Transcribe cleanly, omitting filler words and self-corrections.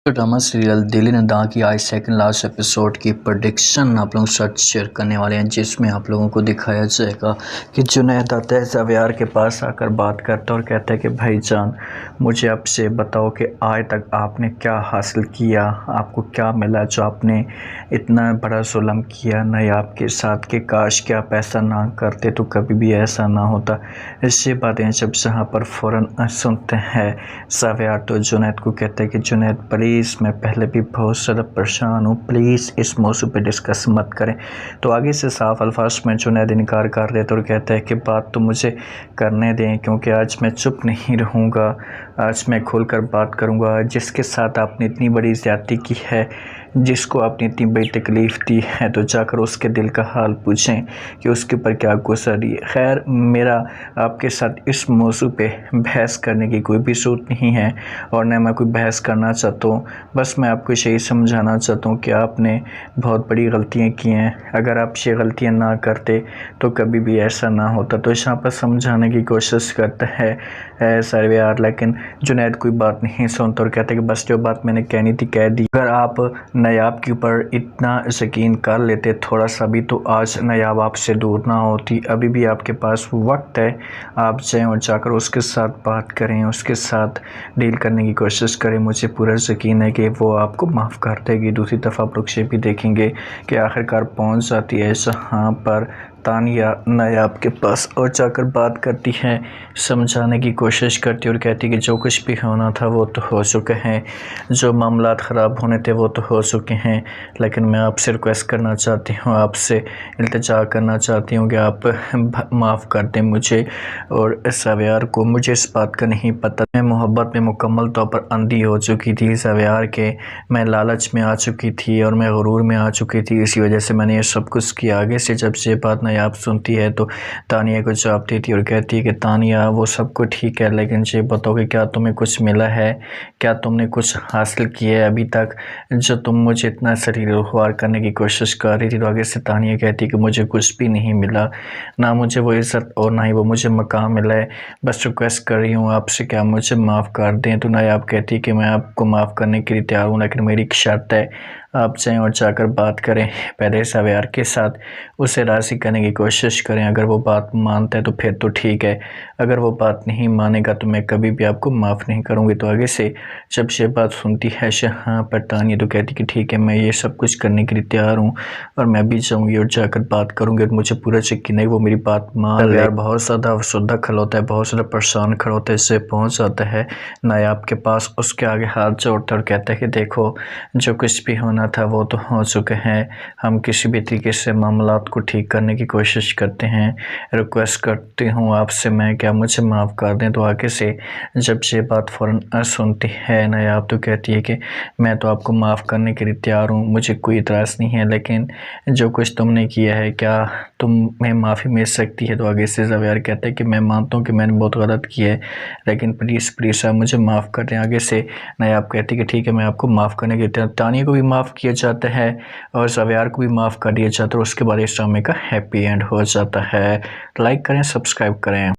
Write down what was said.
Drama serial दिल ने दां की आज सेकंड लास्ट एपिसोड की प्रेडिक्शन आप लोगों के साथ शेयर करने वाले हैं, जिसमें आप लोगों को दिखाया जाएगा कि जुनैद आता है ज़ावियार के पास आकर बात करता है और कहता है कि भाईजान मुझे आपसे बताओ कि आज तक आपने क्या हासिल किया, आपको क्या मिला जो आपने इतना बड़ा जुल्म किया नायाब के साथ कि काश क्या आप ऐसा ना करते तो कभी भी ऐसा ना होता। ऐसी बातें जब जहाँ पर फ़ौरन सुनते हैं ज़ावियार तो जुनैद को कहता है कि जुनैद प्लीज़ मैं पहले भी बहुत ज़्यादा परेशान हूँ, प्लीज़ इस मौजू पे डिस्कस मत करें। तो आगे से साफ अल्फाज में जुनैद इनकार कर देता और कहता है कि बात तो मुझे करने दें, क्योंकि आज मैं चुप नहीं रहूँगा, आज मैं खुलकर बात करूँगा। जिसके साथ आपने इतनी बड़ी ज़्यादती की है, जिसको आपने इतनी बड़ी तकलीफ़ दी है, तो जाकर उसके दिल का हाल पूछें कि उसके ऊपर क्या गुज़री है। खैर मेरा आपके साथ इस मौजू पे बहस करने की कोई भी ज़रूरत नहीं है और न मैं कोई बहस करना चाहता हूँ। बस मैं आपको यही समझाना चाहता हूँ कि आपने बहुत बड़ी गलतियाँ की हैं। अगर आप ये गलतियाँ ना करते तो कभी भी ऐसा ना होता। तो यहाँ पर समझाने की कोशिश करता है ज़ावियार, लेकिन जुनैद कोई बात नहीं सुनता और कहता है कि बस जो बात मैंने कहनी थी कह दी। अगर आप नायाब के ऊपर इतना यकीन कर लेते थोड़ा सा भी, तो आज नायाब आपसे दूर ना होती। अभी भी आपके पास वक्त है, आप जाएं और जाकर उसके साथ बात करें, उसके साथ डील करने की कोशिश करें। मुझे पूरा यकीन है कि वो आपको माफ़ कर देगी। दूसरी तरफ आप लोग ये भी देखेंगे कि आखिरकार पहुंच जाती है जहाँ पर तानिया नायाब के पास और जाकर बात करती है, समझाने की कोशिश करती है और कहती है कि जो कुछ भी होना था वो तो हो चुका है, जो मामलात ख़राब होने थे वो तो हो चुके हैं, लेकिन मैं आपसे रिक्वेस्ट करना चाहती हूँ, आपसे इल्तिजा करना चाहती हूँ कि आप माफ़ कर दें मुझे और ज़ावियार को। मुझे इस बात का नहीं पता, मैं मोहब्बत में मुकम्मल तौर पर अंधी हो चुकी थी ज़ावियार के, मैं लालच में आ चुकी थी और मैं गुरूर में आ चुकी थी, इसी वजह से मैंने ये सब कुछ किया। आगे से जब ये बात नायाब सुनती है तो तानिया को जवाब देती है और कहती है कि तानिया वो सब कुछ ठीक है, लेकिन ये बताओ कि क्या तुम्हें कुछ मिला है, क्या तुमने कुछ हासिल किया है अभी तक, जो तुम मुझे इतना सरीर करने की कोशिश कर रही थी। तो आगे से तानिया कहती है कि मुझे कुछ भी नहीं मिला, ना मुझे वो इज़्ज़त और ना ही वो मुझे मकाम मिला है, बस रिक्वेस्ट कर रही हूँ आपसे कि आप मुझे माफ़ कर दें। तो नायाब कहती है कि मैं आपको माफ़ करने के लिए तैयार हूँ, लेकिन मेरी एक शर्त है, आप जाएं और जाकर बात करें पहले ज़ावियार के साथ, उसे राज़ी करने की कोशिश करें। अगर वो बात मानता है तो फिर तो ठीक है, अगर वो बात नहीं मानेगा तो मैं कभी भी आपको माफ़ नहीं करूँगी। तो आगे से जब ये बात सुनती है हाँ पर तानिया तो कहती कि ठीक है मैं ये सब कुछ करने के लिए तैयार हूँ और मैं भी जाऊँगी और जाकर बात करूँगी और मुझे पूरा यकीन है वो मेरी बात मान ले। बहुत ज़्यादा अफसरदा खड़ा होता है, बहुत ज़्यादा परेशान खड़ा होता है, इससे पहुँच जाता है नायाब के पास, उसके आगे हाथ जोड़ता है और कहता है कि देखो जो कुछ भी होना था वो तो हो चुके हैं, हम किसी भी तरीके से मामलात को ठीक करने की कोशिश करते हैं, रिक्वेस्ट करती हूँ आपसे मैं क्या मुझे माफ़ कर दें। तो आगे से जब ये बात फ़ौरन सुनती है नायाब तो कहती है कि मैं तो आपको माफ़ करने के लिए तैयार हूँ, मुझे कोई इतराज़ नहीं है, लेकिन जो कुछ तुमने किया है क्या तुम्हें माफ़ी मिल सकती है। तो आगे से ज़ावियार कहता है कि मैं मानता हूँ कि मैंने बहुत गलत किया है, लेकिन प्लीज़ प्लीज़ आप मुझे माफ़ कर दें। आगे से नायाब कहती है कि ठीक है मैं आपको माफ़ करने के लिए, तानिया को भी माफ़ किया जाता है और ज़ावियार को भी माफ़ कर दिया जाता है और उसके बाद इस ड्रामे का हैप्पी एंड हो जाता है। लाइक करें, सब्सक्राइब करें।